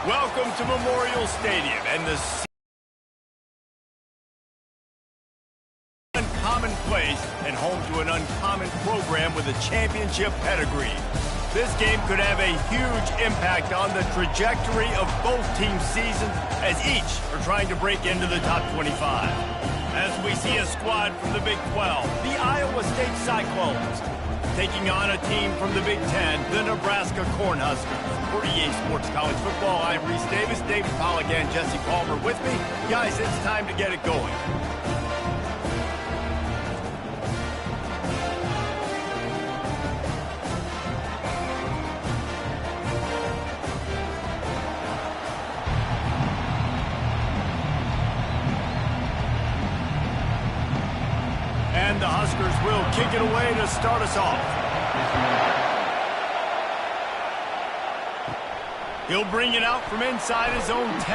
Welcome to Memorial Stadium and the uncommon place and home to an uncommon program with a championship pedigree. This game could have a huge impact on the trajectory of both teams' seasons as each are trying to break into the top 25. As we see a squad from the Big 12, the Iowa State Cyclones, taking on a team from the Big 10, the Nebraska Cornhuskers. For EA Sports College Football, I'm Reese Davis, David Pollack, and Jesse Palmer with me. Guys, it's time to get it going. And the Huskers will kick it away to start us off. He'll bring it out from inside his own 10.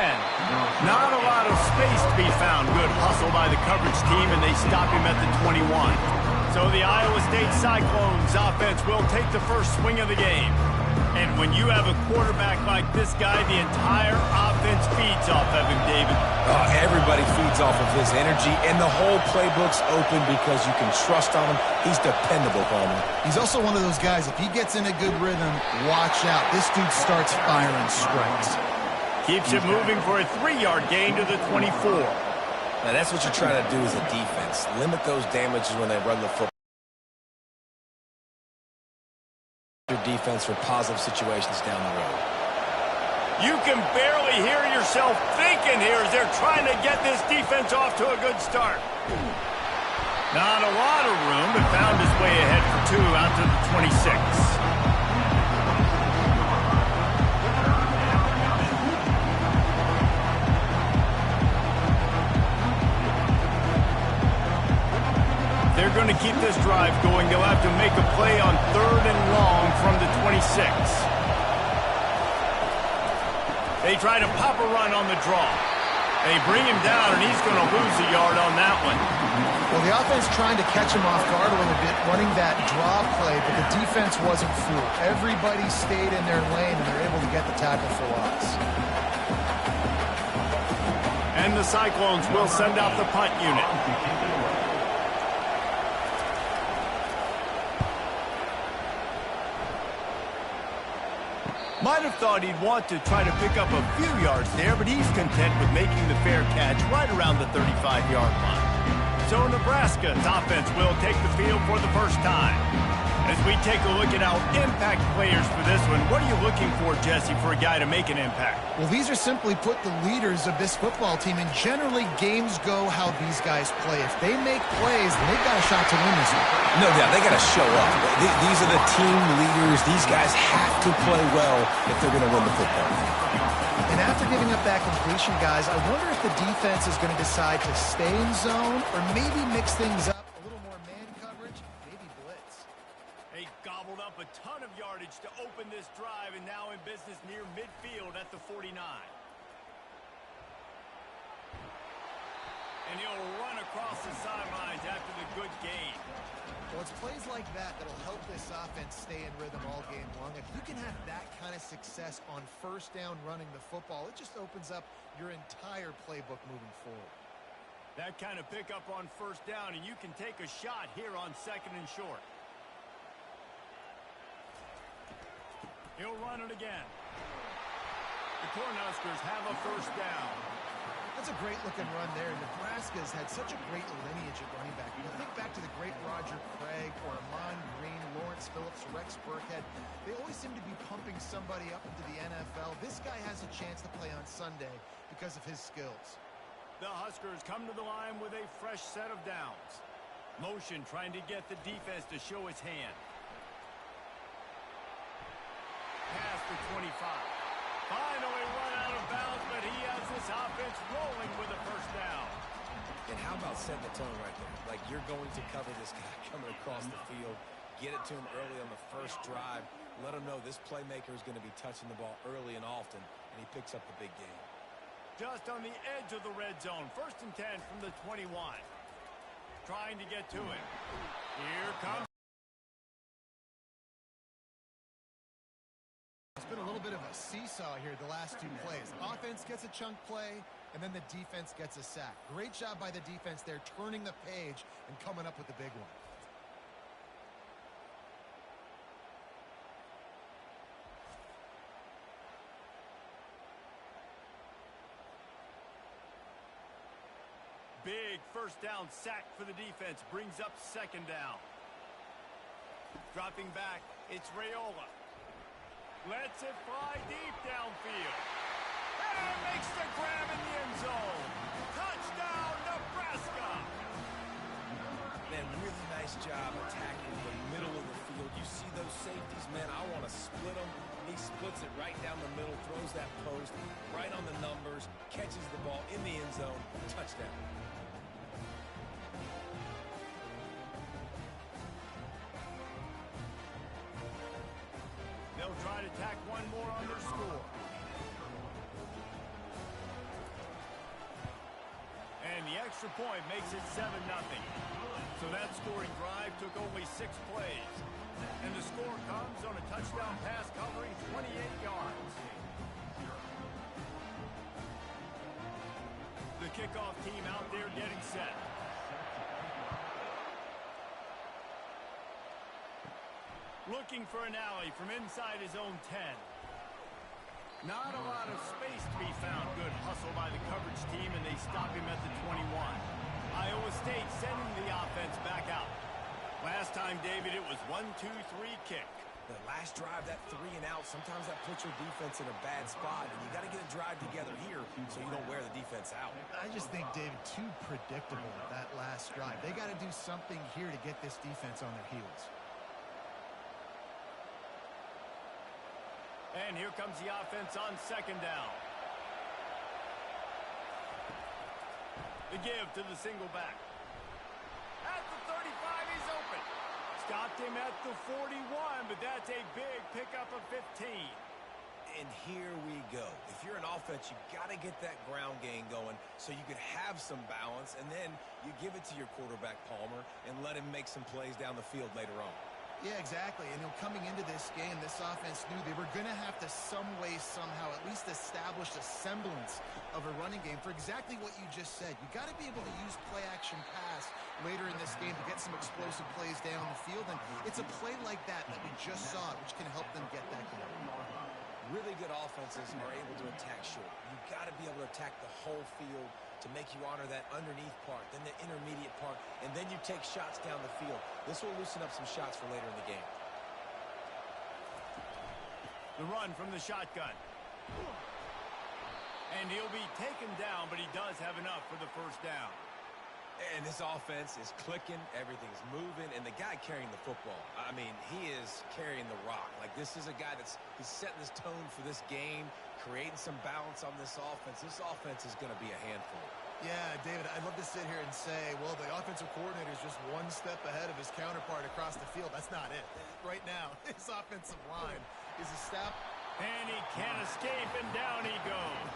Not a lot of space to be found. Good hustle by the coverage team, and they stop him at the 21. So the Iowa State Cyclones offense will take the first swing of the game. And when you have a quarterback like this guy, the entire offense feeds off of him, David. Everybody feeds off of his energy, and the whole playbook's open because you can trust on him. He's dependable, Palmer. He's also one of those guys, if he gets in a good rhythm, watch out. This dude starts firing strikes. Keeps it moving for a 3-yard gain to the 24. Now, that's what you're trying to do as a defense. Limit those damages when they run the football. Your defense for positive situations down the road. You can barely hear yourself thinking here as they're trying to get this defense off to a good start. Not a lot of room, but found his way ahead for 2 out to the 26. They're going to keep this drive going. They'll have to make a play on 3rd and long from the 26. They try to pop a run on the draw. They bring him down, and he's going to lose a yard on that one. Well, the offense trying to catch him off guard a little bit, running that draw play, but the defense wasn't fooled. Everybody stayed in their lane, and they're able to get the tackle for loss. And the Cyclones will send out the punt unit. Might have thought he'd want to try to pick up a few yards there, but he's content with making the fair catch right around the 35-yard line. So Nebraska's offense will take the field for the first time. As we take a look at our impact players for this one, what are you looking for, Jesse, for a guy to make an impact? Well, these are simply put the leaders of this football team, and generally games go how these guys play. If they make plays, then they've got a shot to win this one. No doubt, they got to show up. These are the team leaders. These guys have to play well if they're going to win the football game. And after giving up that completion, guys, I wonder if the defense is going to decide to stay in zone or maybe mix things up, a little more man coverage, maybe blitz. They gobbled up a ton of yardage to open this drive, and now in business near midfield at the 49. And he'll run across the sidelines after the good gain. Well, it's plays like that that'll help this offense stay in rhythm all game long. If you can have that kind of success on first down running the football, it just opens up your entire playbook moving forward. That kind of pickup on first down, and you can take a shot here on 2nd and short. He'll run it again. The Cornhuskers have a first down. That's a great-looking run there. Nebraska's had such a great lineage at running back. You think back to the great Roger Craig or Amon Green, Lawrence Phillips, Rex Burkhead. They always seem to be pumping somebody up into the NFL. This guy has a chance to play on Sunday because of his skills. The Huskers come to the line with a fresh set of downs. Motion trying to get the defense to show his hand. Pass for 25. Finally run out of bounds, but he has this offense rolling with a first down. And how about setting the tone right there? Like, you're going to cover this guy coming across the field. Get it to him early on the first drive. Let him know this playmaker is going to be touching the ball early and often, and he picks up the big game. Just on the edge of the red zone. 1st and 10 from the 21. Trying to get to it. Here comes. It's been a little bit of a seesaw here the last 2 plays. Offense gets a chunk play, and then the defense gets a sack. Great job by the defense there, turning the page and coming up with the big one. Big first down sack for the defense. Brings up second down. Dropping back, it's Raiola. Lets it fly deep downfield. And makes the grab in the end zone. Touchdown, Nebraska! Man, really nice job attacking the middle of the field. You see those safeties, man, I want to split them. He splits it right down the middle, throws that post right on the numbers, catches the ball in the end zone. Touchdown. They'll try to tack one more on their score. And the extra point makes it 7-0. So that scoring drive took only 6 plays. And the score comes on a touchdown pass covering 28 yards. The kickoff team out there getting set. Looking for an alley from inside his own 10. Not a lot of space to be found. Good hustle by the coverage team, and they stop him at the 21. Iowa State sending the offense back out. Last time, David, it was 1-2-3 kick. The last drive, that 3 and out, sometimes that puts your defense in a bad spot, and you got to get a drive together here so you don't wear the defense out. I just think, David, too predictable that last drive. They got to do something here to get this defense on their heels. And here comes the offense on second down. The give to the single back. At the 35, he's open. Stopped him at the 41, but that's a big pickup of 15. And here we go. If you're an offense, you got to get that ground game going so you could have some balance, and then you give it to your quarterback, Palmer, and let him make some plays down the field later on. Yeah, exactly. And coming into this game, this offense knew they were going to have to some way, somehow, at least establish a semblance of a running game for exactly what you just said. You got to be able to use play-action pass later in this game to get some explosive plays down the field. And it's a play like that we just saw, which can help them get that going. Really good offenses are able to attack short. You've got to be able to attack the whole field to make you honor that underneath part, then the intermediate part, and then you take shots down the field. This will loosen up some shots for later in the game. The run from the shotgun. And he'll be taken down, but he does have enough for the first down. And this offense is clicking, everything's moving, and the guy carrying the football, I mean, he is carrying the rock. Like, this is a guy he's setting this tone for this game, creating some balance on this offense. This offense is going to be a handful. Yeah, David, I'd love to sit here and say, well, the offensive coordinator is just one step ahead of his counterpart across the field. That's not it. Right now, his offensive line is a step. And he can't escape, and down he goes.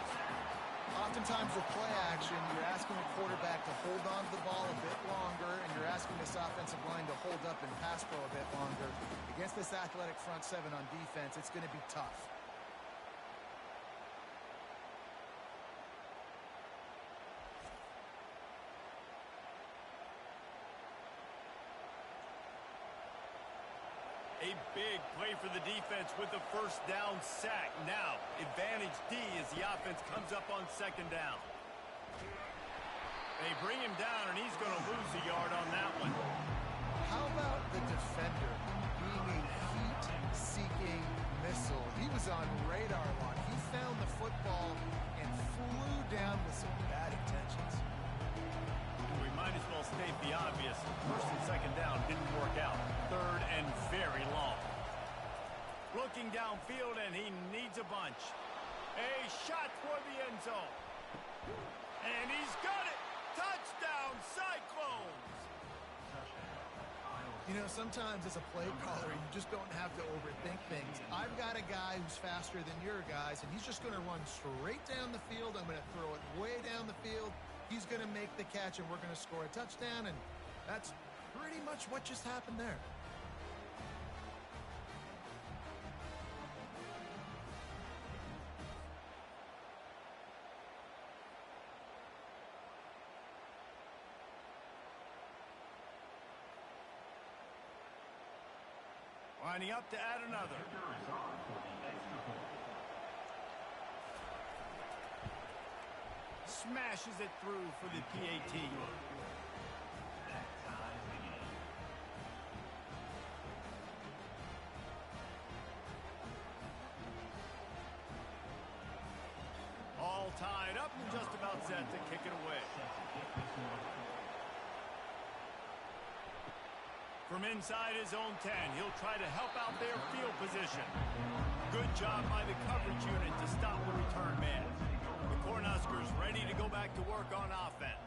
Oftentimes with play action, you're asking the quarterback to hold on to the ball a bit longer, and you're asking this offensive line to hold up and pass pro a bit longer. Against this athletic front seven on defense, it's going to be tough. A big play for the defense with the first down sack. Now, advantage D as the offense comes up on second down. They bring him down, and he's going to lose a yard on that one. How about the defender being a heat-seeking missile? He was on radar lock. He found the football and flew down with some bad intentions. We might as well state the obvious. First and second down didn't work out. Third and very long. Looking downfield, and he needs a bunch. A shot for the end zone. And he's got it. Touchdown, Cyclones. You know, sometimes as a play caller, you just don't have to overthink things. I've got a guy who's faster than your guys, and he's just going to run straight down the field. I'm going to throw it way down the field. He's going to make the catch, and we're going to score a touchdown, and that's pretty much what just happened there. Lining up to add another. Smashes it through for the PAT. All tied up and just about set to kick it away. From inside his own 10, he'll try to help out their field position. Good job by the coverage unit to stop the return man. The Cornhuskers ready to go back to work on offense.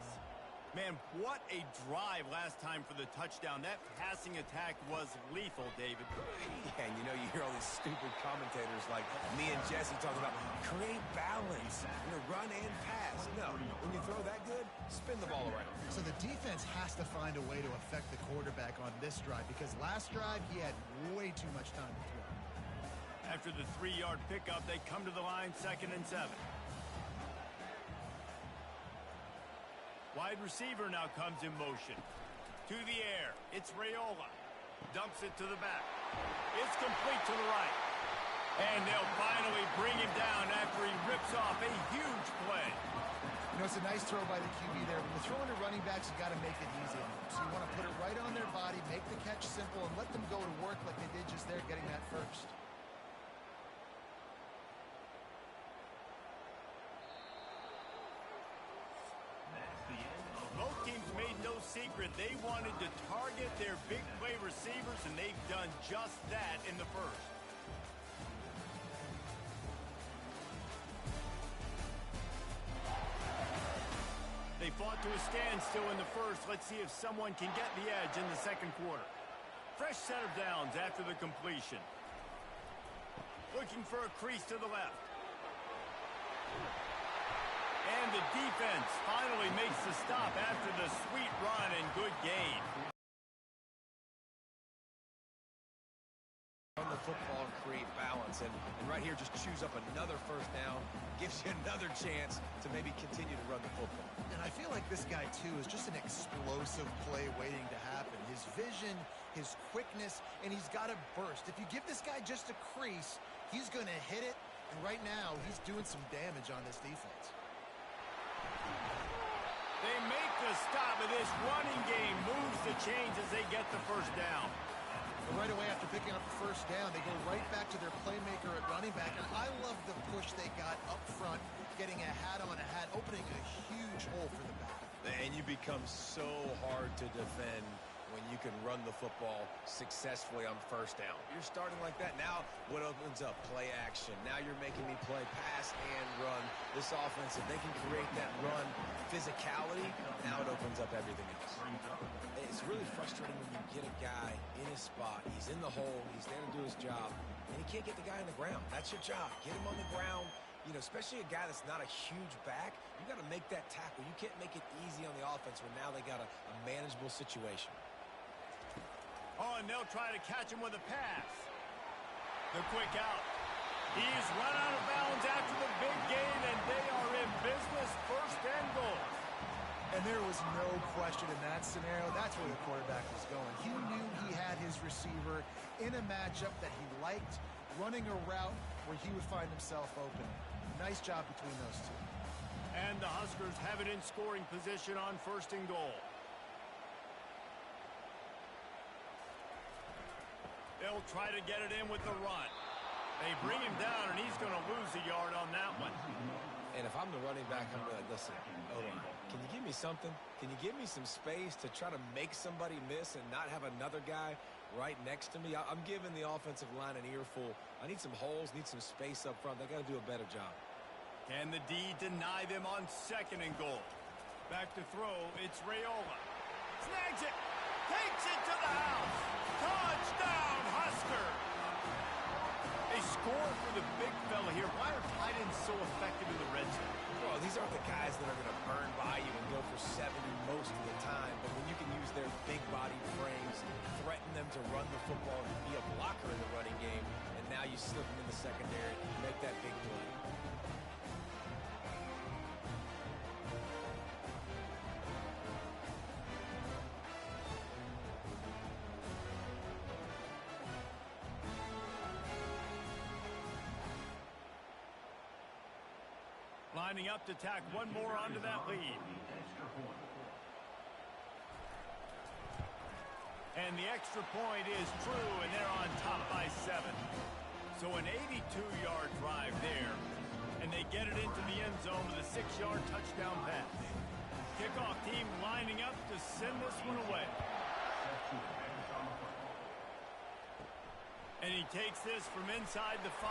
Man, what a drive last time for the touchdown. That passing attack was lethal, David. Yeah, and you know, you hear all these stupid commentators like me and Jesse talking about create balance, run and pass. No, when you throw that good, spin the ball around. So the defense has to find a way to affect the quarterback on this drive because last drive he had way too much time to throw. After the 3-yard pickup, they come to the line 2nd and 7. Wide receiver now comes in motion. To the air, it's Raiola. Dumps it to the back. It's complete to the right. And they'll finally bring him down after he rips off a huge play. You know, it's a nice throw by the QB there. When you're throwing to running backs, you got to make it easy on them. So you want to put it right on their body, make the catch simple, and let them go to work like they did just there, getting that first. Both teams made no secret they wanted to target their big play receivers, and they've done just that in the first. They fought to a standstill in the first. Let's see if someone can get the edge in the second quarter. Fresh set of downs after the completion. Looking for a crease to the left. And the defense finally makes the stop after the sweet run and good gain. Run the football and create balance. And right here, just choose up another first down. Gives you another chance to maybe continue to run the football. And I feel like this guy, too, is just an explosive play waiting to happen. His vision, his quickness, and he's got a burst. If you give this guy just a crease, he's going to hit it. And right now, he's doing some damage on this defense. They make the stop, and this running game moves the chains as they get the first down. And right away after picking up the first down, they go right back to their playmaker at running back. And I love the push they got up front, getting a hat on a hat, opening a huge hole for the back. And you become so hard to defend when you can run the football successfully on first down. You're starting like that. Now what opens up? Play action. Now you're making me play pass and run. This offense, if they can create that run physicality, now it opens up everything else. It's really frustrating when you get a guy in his spot. He's in the hole. He's there to do his job. And he can't get the guy on the ground. That's your job. Get him on the ground. You know, especially a guy that's not a huge back, you got to make that tackle. You can't make it easy on the offense when now they got a manageable situation. Oh, and they'll try to catch him with a pass. The quick out. He's run out of bounds after the big gain, and they are in business, 1st and goal. And there was no question in that scenario. That's where the quarterback was going. He knew he had his receiver in a matchup that he liked, running a route where he would find himself open. Nice job between those two. And the Huskers have it in scoring position on 1st and goal. They'll try to get it in with the run. They bring him down, and he's going to lose a yard on that one. And if I'm the running back, I'm going to like, listen, O-line, can you give me something? Can you give me some space to try to make somebody miss and not have another guy right next to me? I'm giving the offensive line an earful. I need some holes, need some space up front. They got to do a better job. Can the D deny them on 2nd and goal? Back to throw, it's Raiola. Snags it, takes it to the house. Touchdown, Husker! They score for the big fella here. Why are tight ends so effective in the red zone? Well, these aren't the guys that are going to burn by you and go for 70 most of the time, but when you can use their big body frames, threaten them to run the football and be a blocker in the running game, and now you slip them in the secondary, make that big play. Lining up to tack one more onto that lead. And the extra point is true, and they're on top by 7. So an 82-yard drive there, and they get it into the end zone with a 6-yard touchdown pass. Kickoff team lining up to send this one away. And he takes this from inside the 5.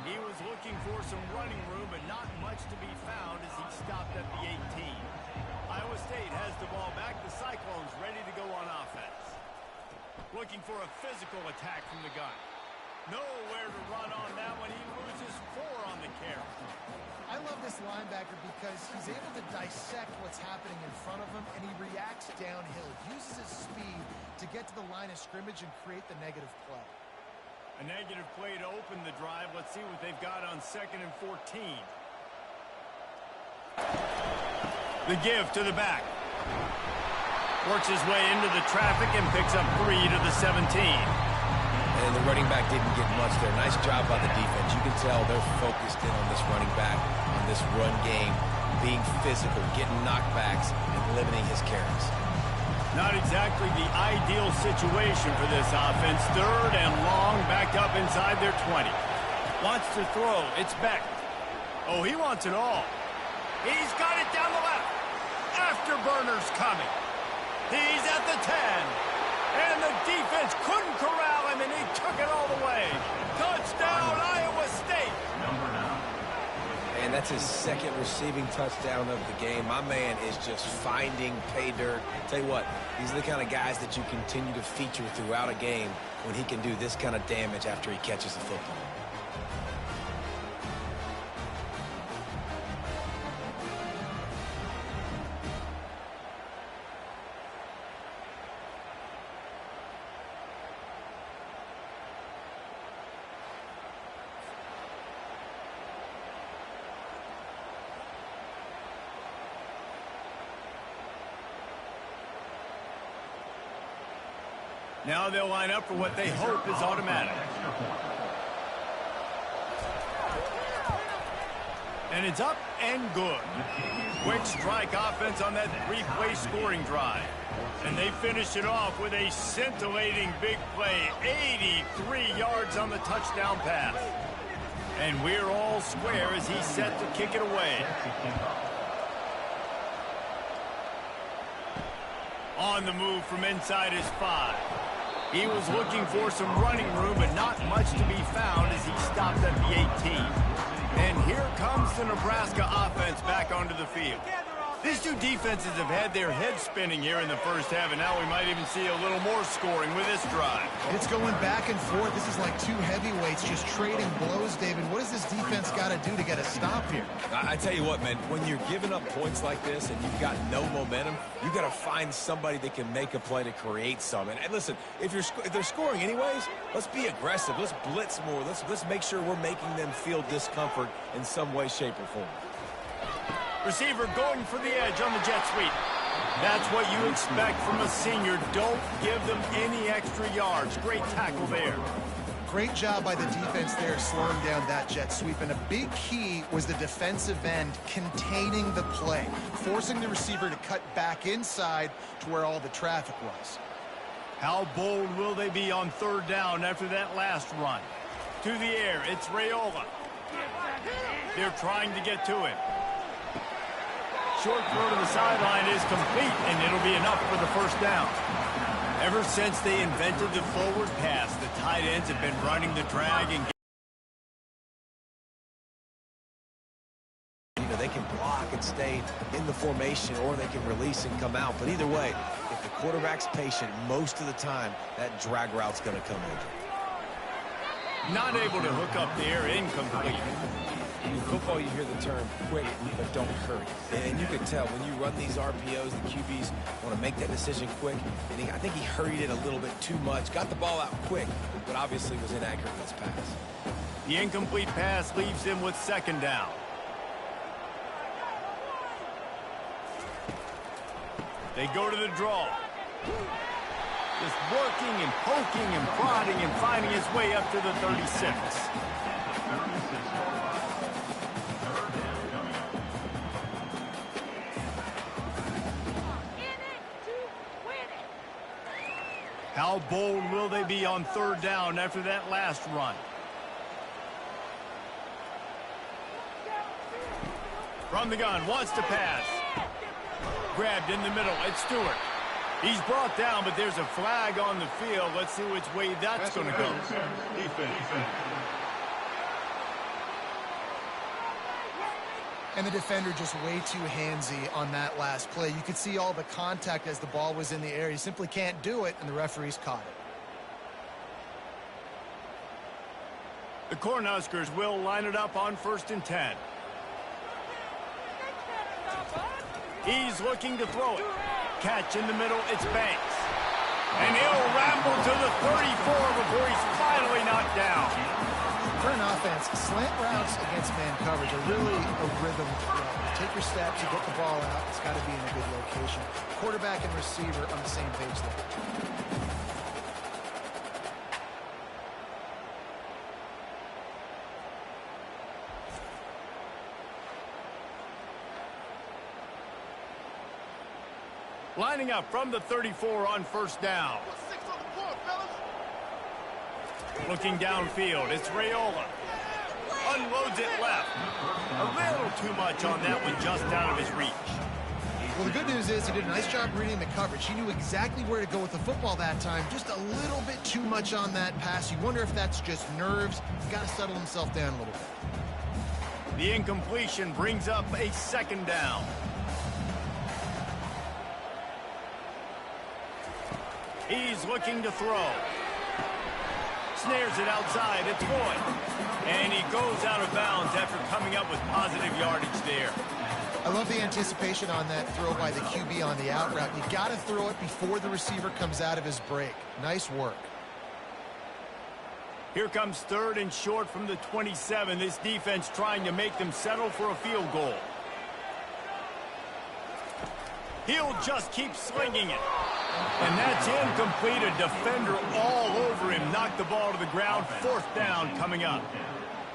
He was looking for some running room, but not much to be found as he stopped at the 18. Iowa State has the ball back. The Cyclones ready to go on offense. Looking for a physical attack from the gun. Nowhere to run on that one. He loses 4 on the carry. I love this linebacker because he's able to dissect what's happening in front of him, and he reacts downhill. Uses his speed to get to the line of scrimmage and create the negative play. A negative play to open the drive. Let's see what they've got on 2nd and 14. The give to the back. Works his way into the traffic and picks up 3 to the 17. And the running back didn't get much there. Nice job by the defense. You can tell they're focused in on this running back, on this run game, being physical, getting knockbacks, and limiting his carries. Not exactly the ideal situation for this offense. 3rd and long, backed up inside their 20. Wants to throw. It's Beck. Oh, he wants it all. He's got it down the left. Afterburner's coming. He's at the 10. And the defense couldn't corral him, and he took it all the way. Touchdown, Iowa State. And that's his 2nd receiving touchdown of the game. My man is just finding pay dirt. Tell you what, these are the kind of guys that you continue to feature throughout a game when he can do this kind of damage after he catches the football. Now they'll line up for what they hope is automatic. And it's up and good. Quick strike offense on that 3-play scoring drive. And they finish it off with a scintillating big play. 83 yards on the touchdown pass. And we're all square as he's set to kick it away. On the move from inside his 5. He was looking for some running room, but not much to be found as he stopped at the 18. And here comes the Nebraska offense back onto the field. These two defenses have had their heads spinning here in the first half, and now we might even see a little more scoring with this drive. It's going back and forth. This is like 2 heavyweights just trading blows, David. What does this defense got to do to get a stop here? I tell you what, man, when you're giving up points like this and you've got no momentum, you got to find somebody that can make a play to create some. And listen, if they're scoring anyways, let's be aggressive. Let's blitz more. Let's make sure we're making them feel discomfort in some way, shape, or form. Receiver going for the edge on the jet sweep. That's what you expect from a senior. Don't give them any extra yards. Great tackle there. Great job by the defense there slowing down that jet sweep. And a big key was the defensive end containing the play, forcing the receiver to cut back inside to where all the traffic was. How bold will they be on 3rd down after that last run? To the air, it's Raiola. They're trying to get to him. Short throw to the sideline is complete, and it'll be enough for the 1st down. Ever since they invented the forward pass, the tight ends have been running the drag and they can block and stay in the formation, or they can release and come out. But either way, if the quarterback's patient, most of the time, that drag route's going to come over. not able to hook up there, incomplete. In football, you hear the term quick, but don't hurry. And you can tell when you run these RPOs, the QBs want to make that decision quick. And I think he hurried it a little bit too much. Got the ball out quick, but obviously was inaccurate in his pass. The incomplete pass leaves him with 2nd down. They go to the draw. Just working and poking and prodding and finding his way up to the 36. How bold will they be on third down after that last run? From the gun, wants to pass. Grabbed in the middle, it's Stewart. He's brought down, but there's a flag on the field. Let's see which way that's going to go. And the defender just way too handsy on that last play. You could see all the contact as the ball was in the air. He simply can't do it, and the referee's caught it. The Cornhuskers will line it up on 1st and 10. He's looking to throw it. Catch in the middle, it's Banks. And he'll ramble to the 34 before he's finally knocked down. For an offense, slant routes against man coverage are really a rhythm throw. Take your steps, you get the ball out, it's got to be in a good location. Quarterback and receiver on the same page there. Lining up from the 34 on 1st down. Looking downfield, it's Raiola. Unloads it left. A little too much on that one, just out of his reach. Well, the good news is he did a nice job reading the coverage. He knew exactly where to go with the football that time. Just a little bit too much on that pass. You wonder if that's just nerves. He's got to settle himself down a little bit. The incompletion brings up a 2nd down. He's looking to throw. Snares it outside. It's Boyd. And he goes out of bounds after coming up with positive yardage there. I love the anticipation on that throw by the QB on the out route. You got to throw it before the receiver comes out of his break. Nice work. Here comes 3rd and short from the 27. This defense trying to make them settle for a field goal. He'll just keep slinging it. And that's incomplete. A defender all over him. Knocked the ball to the ground. 4th down coming up.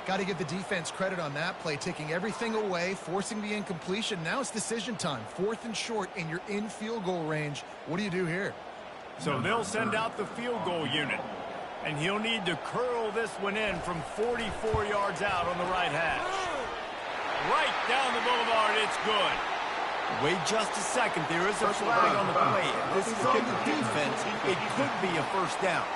Got to give the defense credit on that play, taking everything away, forcing the incompletion. Now it's decision time. 4th and short, and you're in field goal range. What do you do here? So they'll send out the field goal unit. And he'll need to curl this one in from 44 yards out on the right hash. Right down the boulevard, it's good. Wait just a second. There is a flag on the play. This is on the defense. It could be a 1st down.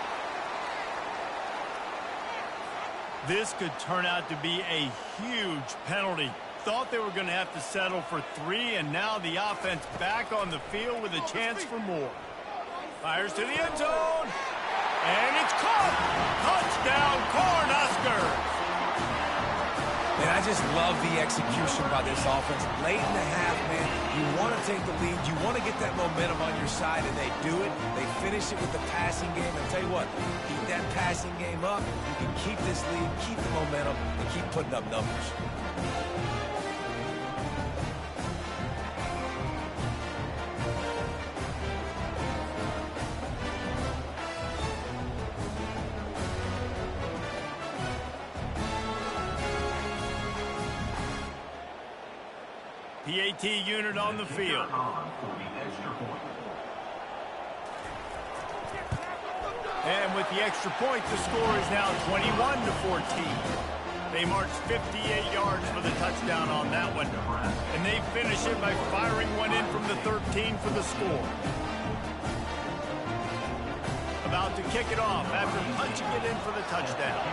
This could turn out to be a huge penalty. Thought they were going to have to settle for 3, and now the offense back on the field with a chance for more. Fires to the end zone. And it's caught. Touchdown, Cornhuskers. And I just love the execution by this offense. Late in the half, man, you want to take the lead. You want to get that momentum on your side, and they do it. They finish it with the passing game. And tell you what, keep that passing game up. You can keep this lead, keep the momentum, and keep putting up numbers. PAT unit on the field. And with the extra point, the score is now 21-14. They marched 58 yards for the touchdown on that one. And they finish it by firing one in from the 13 for the score. About to kick it off after punching it in for the touchdown.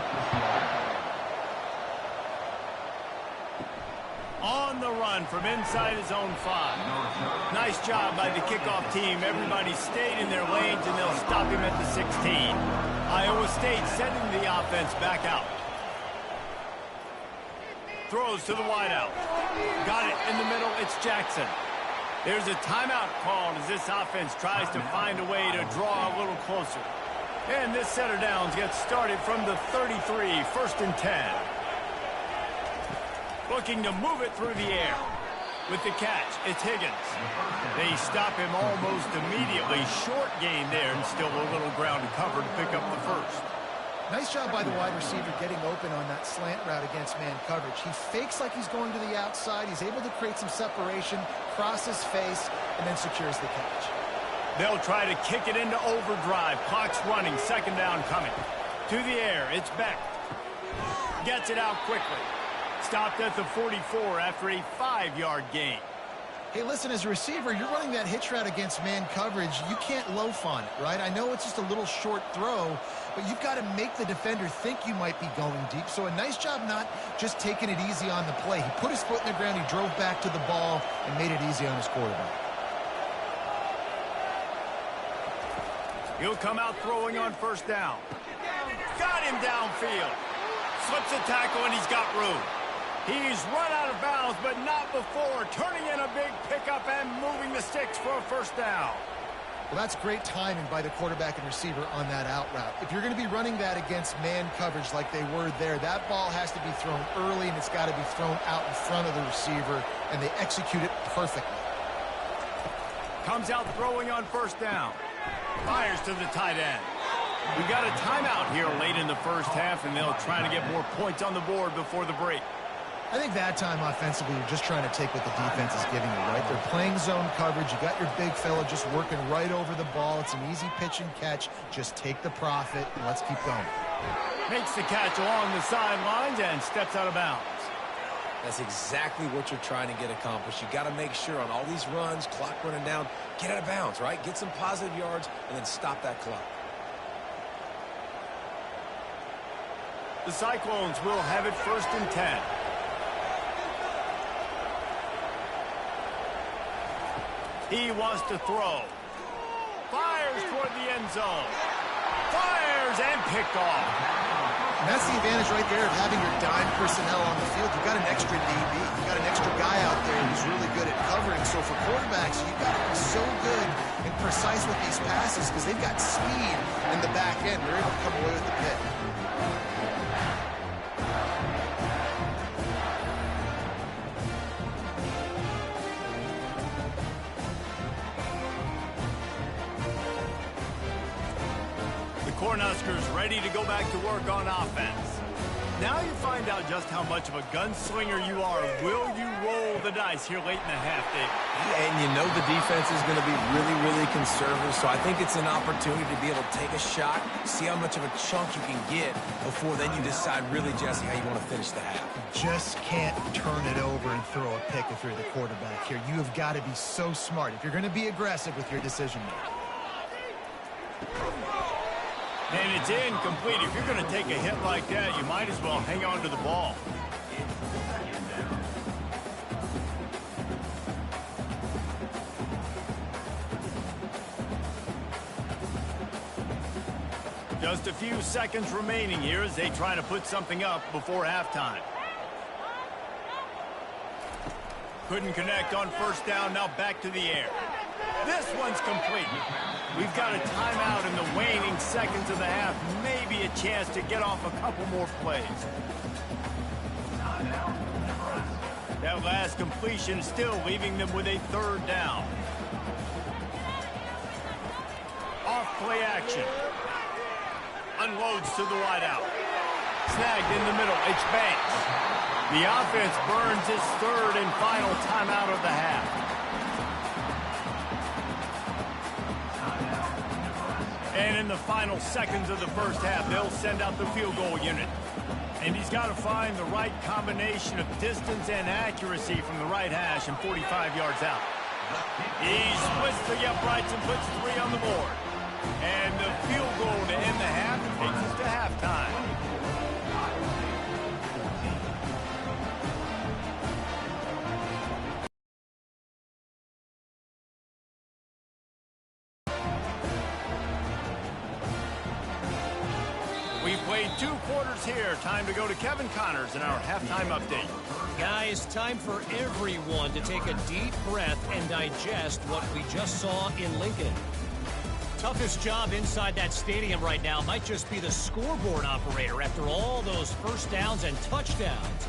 On the run from inside his own 5. Nice job by the kickoff team. Everybody stayed in their lanes, and they'll stop him at the 16. Iowa State sending the offense back out. Throws to the wideout. Got it in the middle. It's Jackson. There's a timeout called as this offense tries to find a way to draw a little closer. And this set of downs gets started from the 33, 1st and 10. Looking to move it through the air. With the catch, it's Higgins. They stop him almost immediately. Short gain there, and still a little ground to cover to pick up the 1st. Nice job by the wide receiver getting open on that slant route against man coverage. He fakes like he's going to the outside. He's able to create some separation, cross his face, and then secures the catch. They'll try to kick it into overdrive. Clock's running. Second down coming. To the air. It's Beck. Gets it out quickly. Stopped at the 44 after a 5-yard gain. Hey, listen, as a receiver, you're running that hitch route against man coverage. You can't loaf on it, right? I know it's just a little short throw, but you've got to make the defender think you might be going deep. So a nice job not just taking it easy on the play. He put his foot in the ground, he drove back to the ball, and made it easy on his quarterback. He'll come out throwing on first down. Got him downfield. Slips a tackle, and he's got room. He's run out of bounds, but not before. Turning in a big pickup and moving the sticks for a first down. Well, that's great timing by the quarterback and receiver on that out route. If you're going to be running that against man coverage like they were there, that ball has to be thrown early, and it's got to be thrown out in front of the receiver, and they execute it perfectly. Comes out throwing on first down. Fires to the tight end. We've got a timeout here late in the first half, and they'll try to get more points on the board before the break. I think that time offensively, you're just trying to take what the defense is giving you, right? They're playing zone coverage. You got your big fella just working right over the ball. It's an easy pitch and catch. Just take the profit, and let's keep going. Makes the catch along the sidelines and steps out of bounds. That's exactly what you're trying to get accomplished. You got to make sure on all these runs, clock running down, get out of bounds, right? Get some positive yards, and then stop that clock. The Cyclones will have it 1st and 10. He wants to throw. Fires toward the end zone. Fires and picked off. And that's the advantage right there of having your dime personnel on the field. You've got an extra DB. You've got an extra guy out there who's really good at covering. So for quarterbacks, you've got to be so good and precise with these passes because they've got speed in the back end. They're able to come away with the pick. Cornhuskers ready to go back to work on offense. Now you find out just how much of a gunslinger you are. Will you roll the dice here late in the half, Dave? Yeah, and you know the defense is going to be really, really conservative, so I think it's an opportunity to be able to take a shot, see how much of a chunk you can get before then you decide really, Jesse, how you want to finish the half. Just can't turn it over and throw a pick if you're the quarterback here. You have got to be so smart if you're going to be aggressive with your decision making. And it's incomplete. If you're going to take a hit like that, you might as well hang on to the ball. Just a few seconds remaining here as they try to put something up before halftime. Couldn't connect on first down. Now back to the air. This one's complete. We've got a timeout in the waning seconds of the half. Maybe a chance to get off a couple more plays. That last completion still leaving them with a 3rd down. Off play action. Unloads to the wideout. Snagged in the middle. It's Banks. The offense burns its 3rd and final timeout of the half. And in the final seconds of the first half, they'll send out the field goal unit. And he's got to find the right combination of distance and accuracy from the right hash and 45 yards out. He splits the uprights and puts 3 on the board. And the field goal to end the half takes us to halftime. We played 2 quarters here. Time to go to Kevin Connors in our halftime update. Guys, time for everyone to take a deep breath and digest what we just saw in Lincoln. Toughest job inside that stadium right now might just be the scoreboard operator after all those first downs and touchdowns.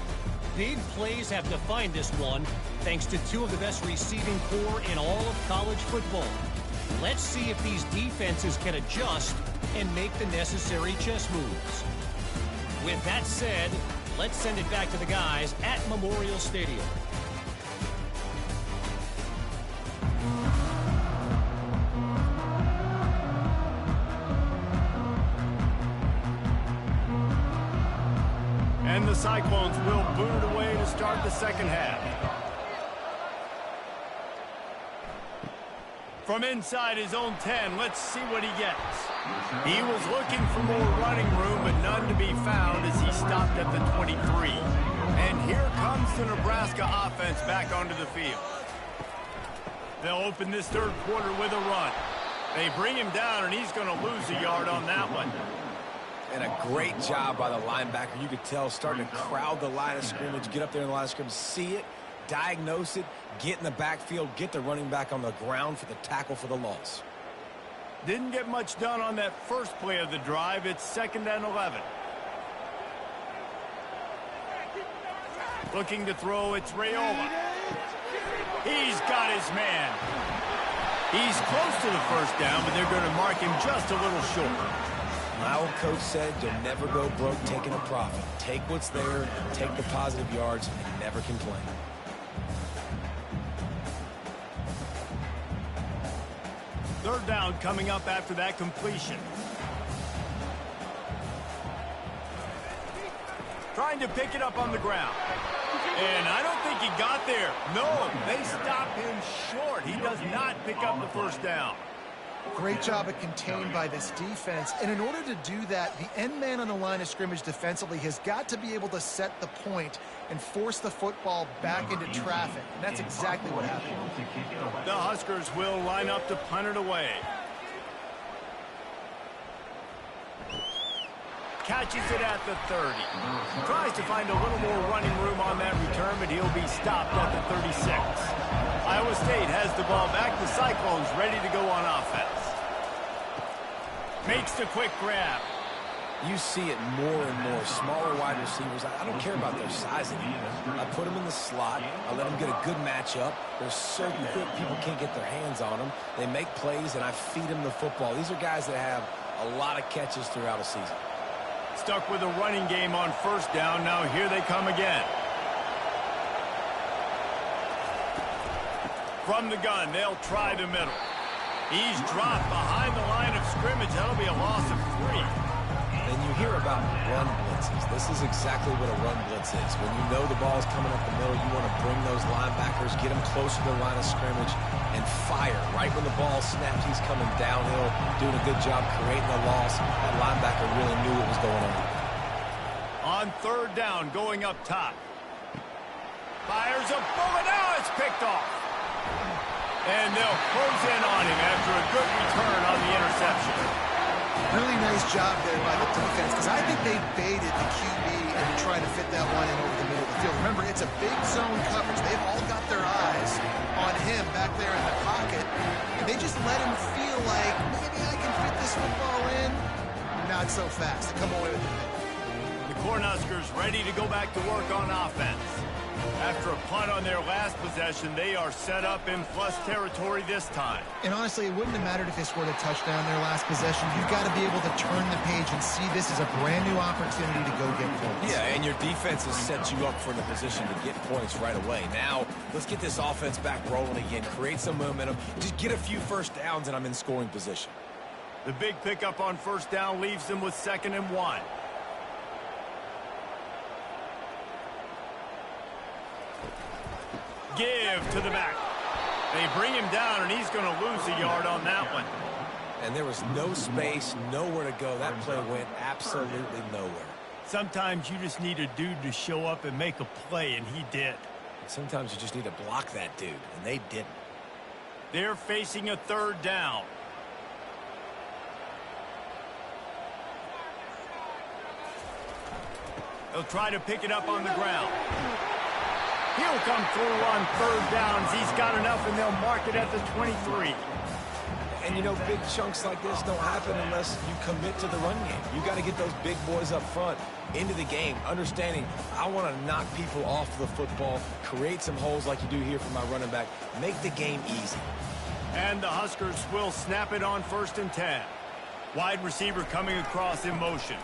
Big plays have defined this one, thanks to 2 of the best receiving corps in all of college football. Let's see if these defenses can adjust and make the necessary chess moves. With that said, let's send it back to the guys at Memorial Stadium. And the Cyclones will boot it away to start the second half. From inside his own 10, let's see what he gets. He was looking for more running room, but none to be found as he stopped at the 23. And here comes the Nebraska offense back onto the field. They'll open this third quarter with a run. They bring him down, and he's going to lose a yard on that one. And a great job by the linebacker. You could tell starting to crowd the line of scrimmage, get up there in the line of scrimmage, see it, diagnose it, get in the backfield, get the running back on the ground for the tackle for the loss. Didn't get much done on that first play of the drive. It's 2nd and 11. Looking to throw, it's Rayola. He's got his man. He's close to the first down, but they're going to mark him just a little short. My old coach said you'll never go broke taking a profit. Take what's there, take the positive yards, and never complain. Third down coming up after that completion. Trying to pick it up on the ground. And I don't think he got there. No, they stop him short. He does not pick up the first down. Great job of contained by this defense. And in order to do that, the end man on the line of scrimmage defensively has got to be able to set the point and force the football back into traffic. And that's exactly what happened. The Huskers will line up to punt it away. Catches it at the 30. Tries to find a little more running room on that return, but he'll be stopped at the 36. Iowa State has the ball back. The Cyclones ready to go on offense. Makes the quick grab. You see it more and more. Smaller wide receivers. I don't care about their size anymore. I put them in the slot. I let them get a good matchup. They're so quick, people can't get their hands on them. They make plays, and I feed them the football. These are guys that have a lot of catches throughout a season. Stuck with a running game on first down. Now here they come again. From the gun, they'll try the middle. He's dropped behind the line of scrimmage. That'll be a loss of 3. And you hear about run blitzes. This is exactly what a run blitz is. When you know the ball's coming up the middle, you want to bring those linebackers, get them closer to the line of scrimmage, and fire. Right when the ball snaps, he's coming downhill, doing a good job creating a loss. That linebacker really knew what was going on. On third down, going up top. Fires a bullet. Now it's picked off. And they'll close in on him after a good return on the interception. Really nice job there by the defense, because I think they baited the QB and trying to fit that one in over the middle of the field. Remember, it's a big zone coverage. They've all got their eyes on him back there in the pocket, and they just let him feel like, maybe I can fit this football in. Not so fast. Come away with it. The Cornhuskers ready to go back to work on offense. After a punt on their last possession, they are set up in plus territory this time. And honestly, it wouldn't have mattered if they scored a touchdown their last possession. You've got to be able to turn the page and see this as a brand new opportunity to go get points. Yeah, and your defense has set you up for the position to get points right away. Now, let's get this offense back rolling again, create some momentum, just get a few first downs, and I'm in scoring position. The big pickup on first down leaves them with 2nd and 1. Give to the back. They bring him down, and he's going to lose a yard on that one. And there was no space, nowhere to go. That play went absolutely nowhere. Sometimes you just need a dude to show up and make a play, and he did. Sometimes you just need to block that dude, and they didn't. They're facing a third down. They'll try to pick it up on the ground. He'll come through on third downs. He's got enough, and they'll mark it at the 23. And, you know, big chunks like this don't happen unless you commit to the run game. You got to get those big boys up front into the game, understanding I want to knock people off the football, create some holes like you do here for my running back, make the game easy. And the Huskers will snap it on 1st and 10. Wide receiver coming across in motion.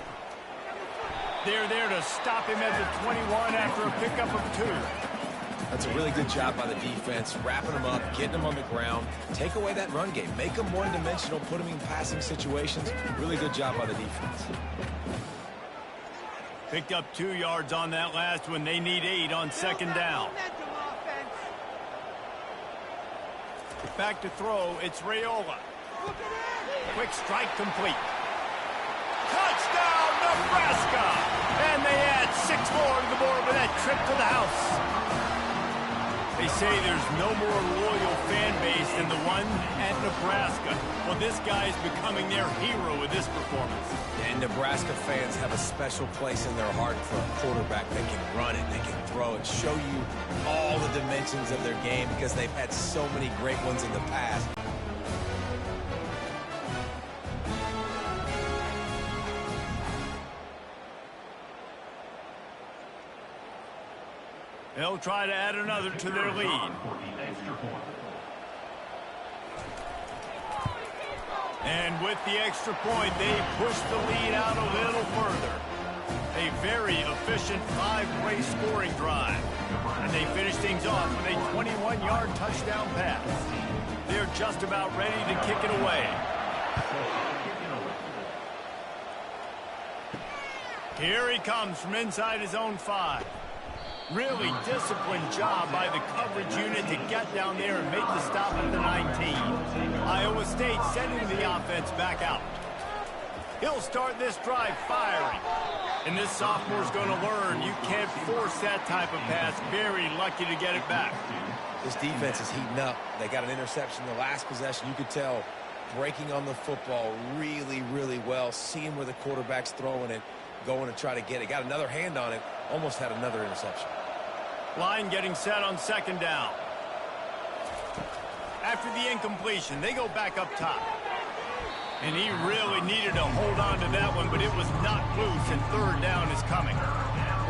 They're there to stop him at the 21 after a pickup of 2. That's a really good job by the defense, wrapping them up, getting them on the ground. Take away that run game. Make them one-dimensional, put them in passing situations. Really good job by the defense. Picked up 2 yards on that last one. They need 8 on second down. Back to throw. It's Raiola. Quick strike complete. Touchdown, Nebraska! And they add 6 more to the board with that trip to the house. They say there's no more loyal fan base than the one at Nebraska. Well, this guy's becoming their hero with this performance. And Nebraska fans have a special place in their heart for a quarterback that can run it, they can throw it, show you all the dimensions of their game because they've had so many great ones in the past. They'll try to add another to their lead. And with the extra point, they push the lead out a little further. A very efficient 5-play scoring drive. And they finish things off with a 21-yard touchdown pass. They're just about ready to kick it away. Here he comes from inside his own 5. Really disciplined job by the coverage unit to get down there and make the stop at the 19. Iowa State sending the offense back out. He'll start this drive firing. And this sophomore's going to learn you can't force that type of pass. Very lucky to get it back. This defense is heating up. They got an interception the last possession. You could tell breaking on the football really, really well. Seeing where the quarterback's throwing it, going to try to get it. Got another hand on it. Almost had another interception. Line getting set on second down. After the incompletion, they go back up top. And he really needed to hold on to that one, but it was not loose, and third down is coming.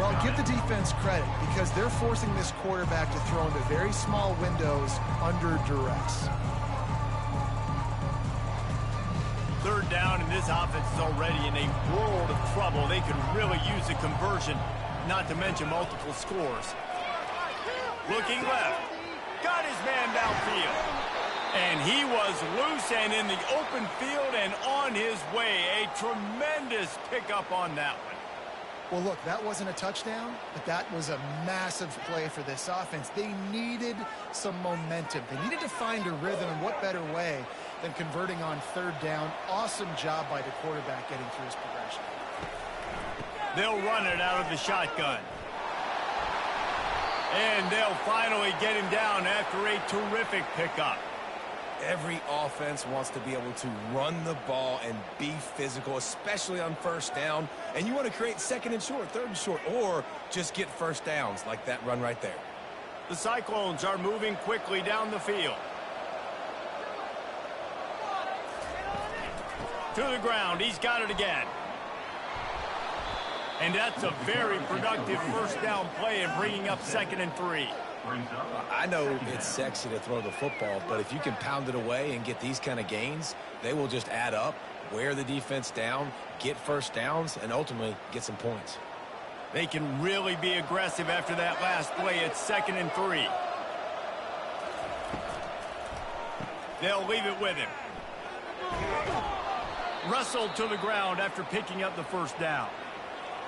Well, give the defense credit because they're forcing this quarterback to throw into very small windows under duress. Third down, and this offense is already in a world of trouble. They could really use a conversion, not to mention multiple scores. Looking left. Got his man downfield. And he was loose and in the open field and on his way. A tremendous pickup on that one. Well, look, that wasn't a touchdown, but that was a massive play for this offense. They needed some momentum. They needed to find a rhythm, and what better way than converting on third down. Awesome job by the quarterback getting through his progression. They'll run it out of the shotgun. And they'll finally get him down after a terrific pickup. Every offense wants to be able to run the ball and be physical, especially on first down. And you want to create second and short, third and short, or just get first downs like that run right there. The Cyclones are moving quickly down the field. To the ground. He's got it again. And that's a very productive first down play and bringing up 2nd and 3. I know it's sexy to throw the football, but if you can pound it away and get these kind of gains, they will just add up, wear the defense down, get first downs, and ultimately get some points. They can really be aggressive after that last play. It's 2nd and 3. They'll leave it with him. Wrestled to the ground after picking up the first down.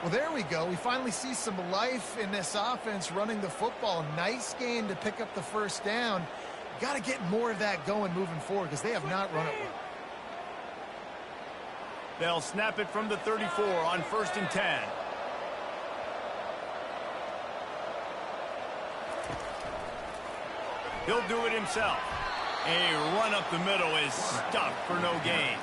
Well, there we go. We finally see some life in this offense running the football. Nice game to pick up the first down. Got to get more of that going moving forward because they have not run it well. They'll snap it from the 34 on 1st and 10. He'll do it himself. A run up the middle is stuffed for no gain.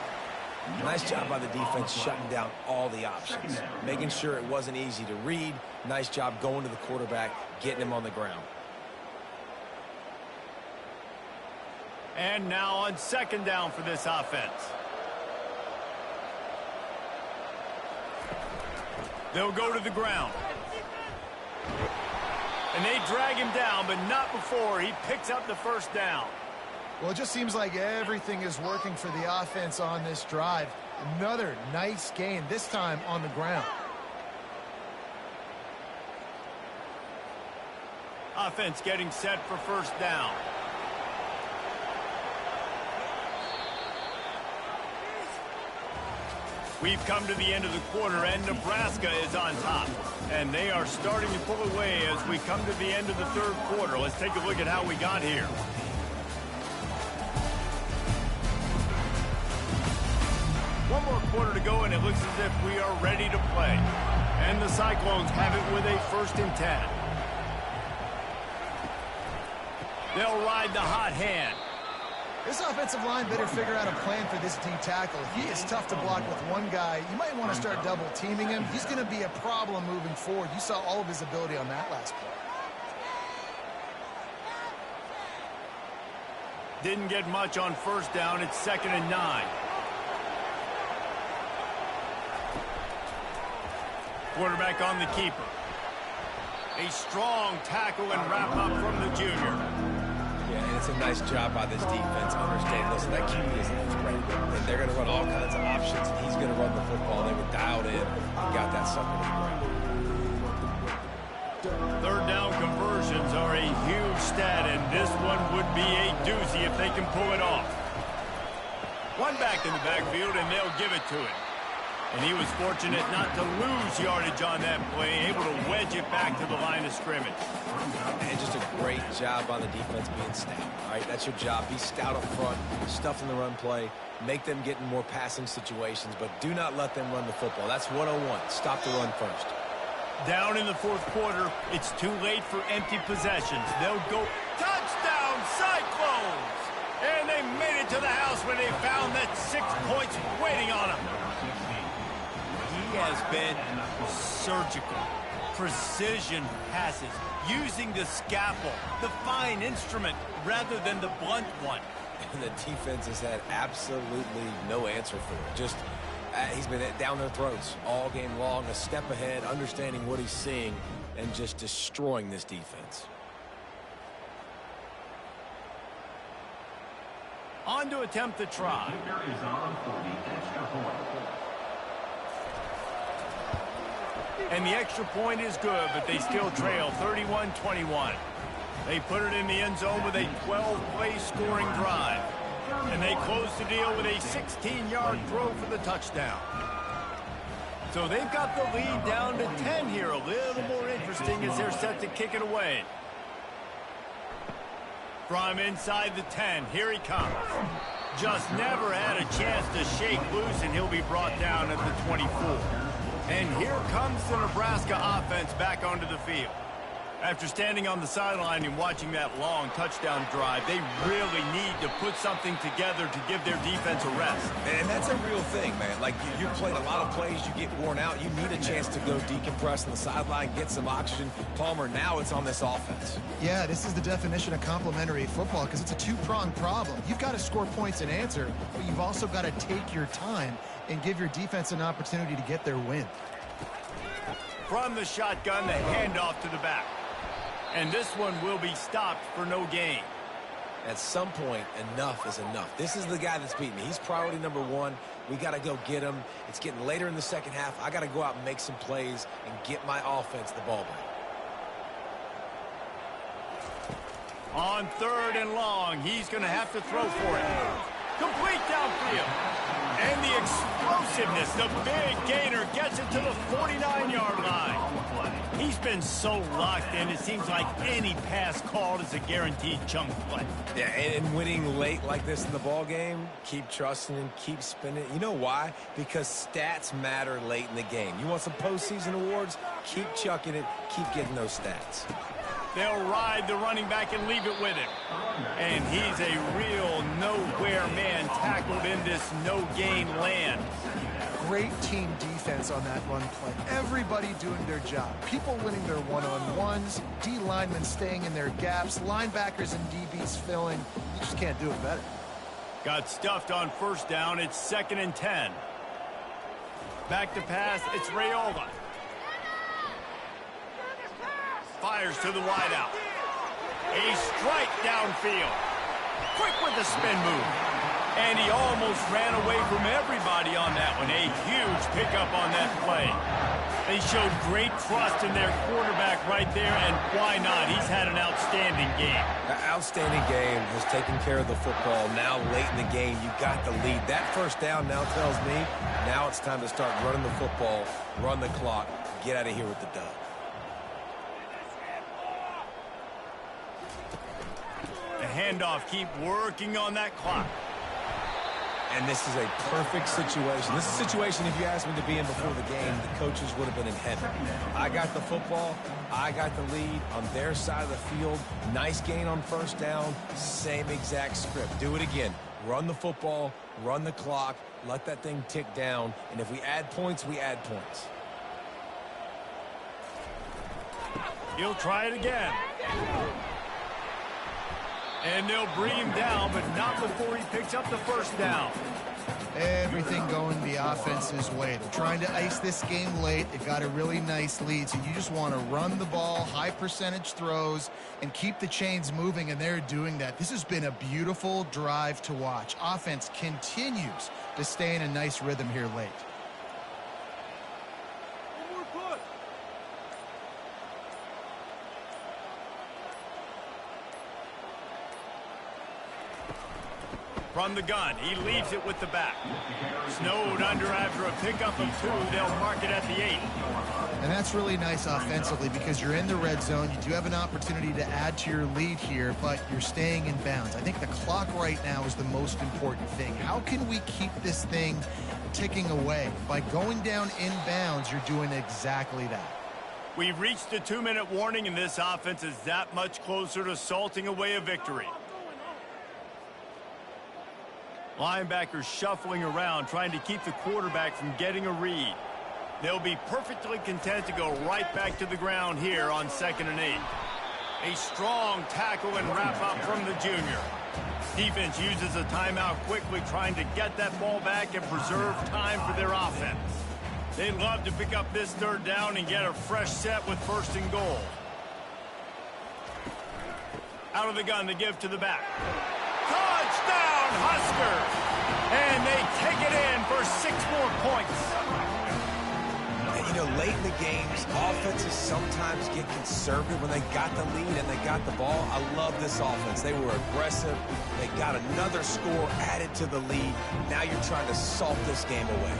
Nice job by the defense shutting down all the options, making sure it wasn't easy to read. Nice job going to the quarterback, getting him on the ground. And now on 2nd down for this offense. They'll go to the ground. And they drag him down, but not before he picks up the first down. Well, it just seems like everything is working for the offense on this drive. Another nice gain, this time on the ground. Offense getting set for first down. We've come to the end of the quarter, and Nebraska is on top. And they are starting to pull away as we come to the end of the third quarter. Let's take a look at how we got here. One more quarter to go, and it looks as if we are ready to play. And the Cyclones have it with a 1st and 10. They'll ride the hot hand. This offensive line better figure out a plan for this D tackle. He is tough to block with one guy. You might want to start double teaming him. He's going to be a problem moving forward. You saw all of his ability on that last play. Didn't get much on 1st down. It's 2nd and 9. Quarterback on the keeper. A strong tackle and wrap up from the junior. Yeah, and it's a nice job by this defense understanding, listen, that QB is a threat, and they're going to run all kinds of options, and he's going to run the football. They were dialed in and got that sucker to the ground. 3rd down conversions are a huge stat, and this one would be a doozy if they can pull it off. One back in the backfield, and they'll give it to him. And he was fortunate not to lose yardage on that play, able to wedge it back to the line of scrimmage. And just a great job on the defense being stout. All right, that's your job. Be stout up front, stuff in the run play, make them get in more passing situations, but do not let them run the football. That's 101. Stop the run first. Down in the 4th quarter, it's too late for empty possessions. They'll go touchdown, Cyclones! And they made it to the house when they found that 6 points waiting on them. He has been surgical, precision passes, using the scalpel, the fine instrument, rather than the blunt one. And the defense has had absolutely no answer for it. Just, he's been down their throats all game long, a step ahead, understanding what he's seeing, and just destroying this defense. On to attempt the try. And the extra point is good, but they still trail 31-21. They put it in the end zone with a 12-play scoring drive. And they close the deal with a 16-yard throw for the touchdown. So they've got the lead down to 10 here. A little more interesting as they're set to kick it away. From inside the 10, here he comes. Just never had a chance to shake loose, and he'll be brought down at the 24. And here comes the Nebraska offense back onto the field. After standing on the sideline and watching that long touchdown drive, they really need to put something together to give their defense a rest. And that's a real thing, man. Like, you played a lot of plays, you get worn out, you need a chance to go decompress on the sideline, get some oxygen. Palmer, now it's on this offense. Yeah, this is the definition of complementary football because it's a two-pronged problem. You've got to score points and answer, but you've also got to take your time and give your defense an opportunity to get their win. From the shotgun, the handoff to the back. And this one will be stopped for no gain. At some point, enough is enough. This is the guy that's beating me. He's priority number one. We got to go get him. It's getting later in the second half. I got to go out and make some plays and get my offense the ball back. On 3rd and long, he's going to have to throw for it. Complete downfield. And the explosiveness, the big gainer gets it to the 49-yard line. He's been so locked in, it seems like any pass called is a guaranteed chunk play. Yeah, and winning late like this in the ball game, keep trusting and keep spinning. You know why? Because stats matter late in the game. You want some postseason awards? Keep chucking it. Keep getting those stats. They'll ride the running back and leave it with him. And he's a real nowhere man tackled in this no-gain land. Great team defense on that run play. Everybody doing their job. People winning their one-on-ones, D linemen staying in their gaps, linebackers and DBs filling. You just can't do it better. Got stuffed on 1st down. It's 2nd and 10. Back to pass. It's Raiola. Fires to the wideout. A strike downfield. Quick with the spin move. And he almost ran away from everybody on that one. A huge pickup on that play. They showed great trust in their quarterback right there, and why not? He's had an outstanding game. An outstanding game, has taken care of the football. Now late in the game, you got the lead. That first down now tells me now it's time to start running the football, run the clock, get out of here with the dub. The handoff, keep working on that clock. And this is a perfect situation. This is a situation, if you asked me to be in before the game, the coaches would have been in heaven. I got the football. I got the lead on their side of the field. Nice gain on first down. Same exact script. Do it again. Run the football, run the clock, let that thing tick down. And if we add points, we add points. He'll try it again. And they'll bring him down, but not before he picks up the first down. Everything going the offense's way. They're trying to ice this game late. They've got a really nice lead, so you just want to run the ball, high percentage throws, and keep the chains moving, and they're doing that. This has been a beautiful drive to watch. Offense continues to stay in a nice rhythm here late. From the gun, he leaves it with the back. Snowed under after a pickup of 2. They'll mark it at the 8. And that's really nice offensively because you're in the red zone. You do have an opportunity to add to your lead here, but you're staying in bounds. I think the clock right now is the most important thing. How can we keep this thing ticking away? By going down in bounds, you're doing exactly that. We've reached the 2-minute warning, and this offense is that much closer to salting away a victory. Linebackers shuffling around, trying to keep the quarterback from getting a read. They'll be perfectly content to go right back to the ground here on 2nd and 8. A strong tackle and wrap-up from the junior. Defense uses a timeout quickly, trying to get that ball back and preserve time for their offense. They'd love to pick up this 3rd down and get a fresh set with 1st and goal. Out of the gun, they give to the back. Touchdown, Huskers! And they take it in for 6 more points. And, you know, late in the games, offenses sometimes get conservative when they got the lead and they got the ball. I love this offense. They were aggressive. They got another score added to the lead. Now you're trying to salt this game away.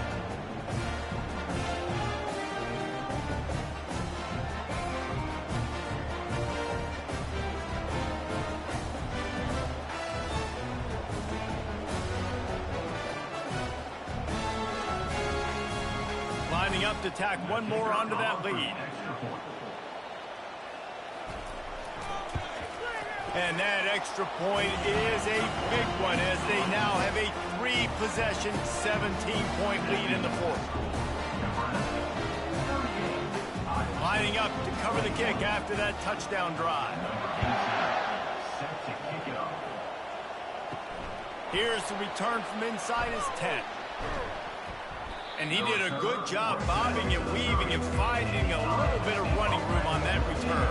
Lining up to tack one more onto that lead. And that extra point is a big one as they now have a 3-possession, 17-point lead in the 4th. Lining up to cover the kick after that touchdown drive. Here's the return from inside his 10. And he did a good job bobbing and weaving and finding a little bit of running room on that return.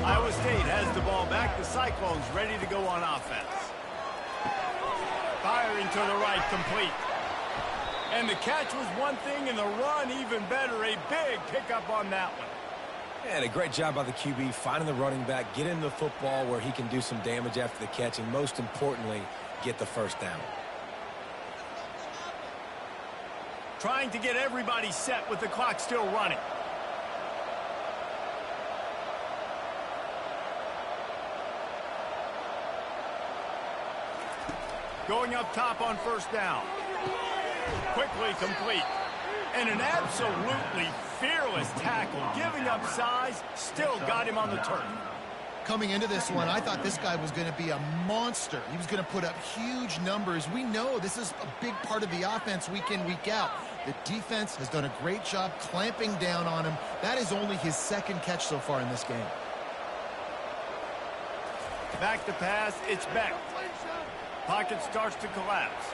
Iowa State has the ball back. The Cyclones ready to go on offense. Firing to the right, complete. And the catch was one thing, and the run even better. A big pickup on that one. And a great job by the QB, finding the running back, get him the football where he can do some damage after the catch, and most importantly, get the 1st down. Trying to get everybody set with the clock still running. Going up top on 1st down. Quickly complete. And an absolutely fearless tackle. Giving up size, still got him on the turf. Coming into this one, I thought this guy was going to be a monster. He was going to put up huge numbers. We know this is a big part of the offense week in, week out. The defense has done a great job clamping down on him. That is only his 2nd catch so far in this game. Back to pass, it's Beck. Pocket starts to collapse.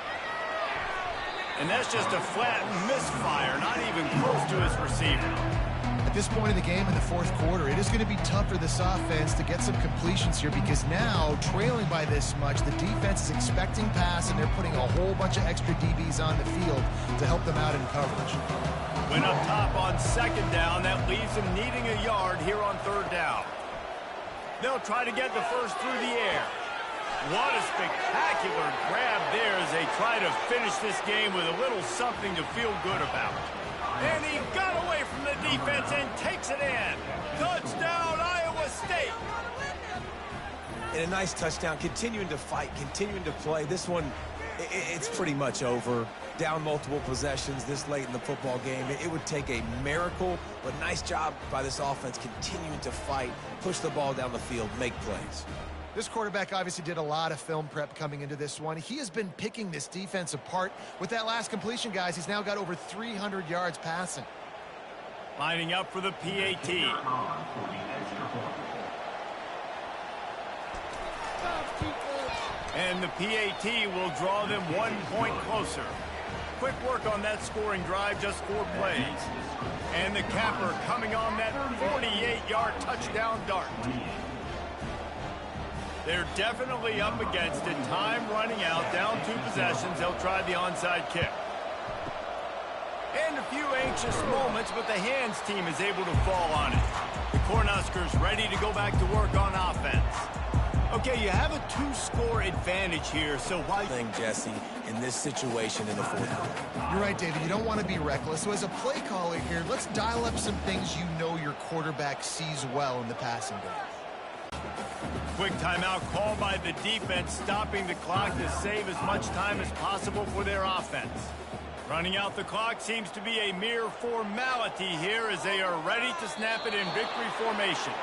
And that's just a flat misfire, not even close to his receiver. At this point in the game in the 4th quarter, it is going to be tough for this offense to get some completions here because now, trailing by this much, the defense is expecting pass, and they're putting a whole bunch of extra DBs on the field to help them out in coverage. Went up top on second down. That leaves them needing a yard here on third down. They'll try to get the first through the air. What a spectacular grab there as they try to finish this game with a little something to feel good about. And he got away from the defense and takes it in. Touchdown, Iowa State. And a nice touchdown, continuing to fight, continuing to play. This one, it's pretty much over. Down multiple possessions this late in the football game. It would take a miracle, but nice job by this offense continuing to fight, push the ball down the field, make plays. This quarterback obviously did a lot of film prep coming into this one. He has been picking this defense apart. With that last completion, guys, he's now got over 300 yards passing. Lining up for the PAT. And the PAT will draw them 1 point closer. Quick work on that scoring drive, just 4 plays. And the capper coming on that 48-yard touchdown dart. They're definitely up against it. Time running out, down 2 possessions. They'll try the onside kick. And a few anxious moments, but the hands team is able to fall on it. The Cornhuskers ready to go back to work on offense. Okay, you have a 2-score advantage here, so why... Jesse, in this situation in the fourth quarter. You're right, David. You don't want to be reckless. So as a play caller here, let's dial up some things you know your quarterback sees well in the passing game. Quick timeout call by the defense, stopping the clock to save as much time as possible for their offense. Running out the clock seems to be a mere formality here as they are ready to snap it in victory formation.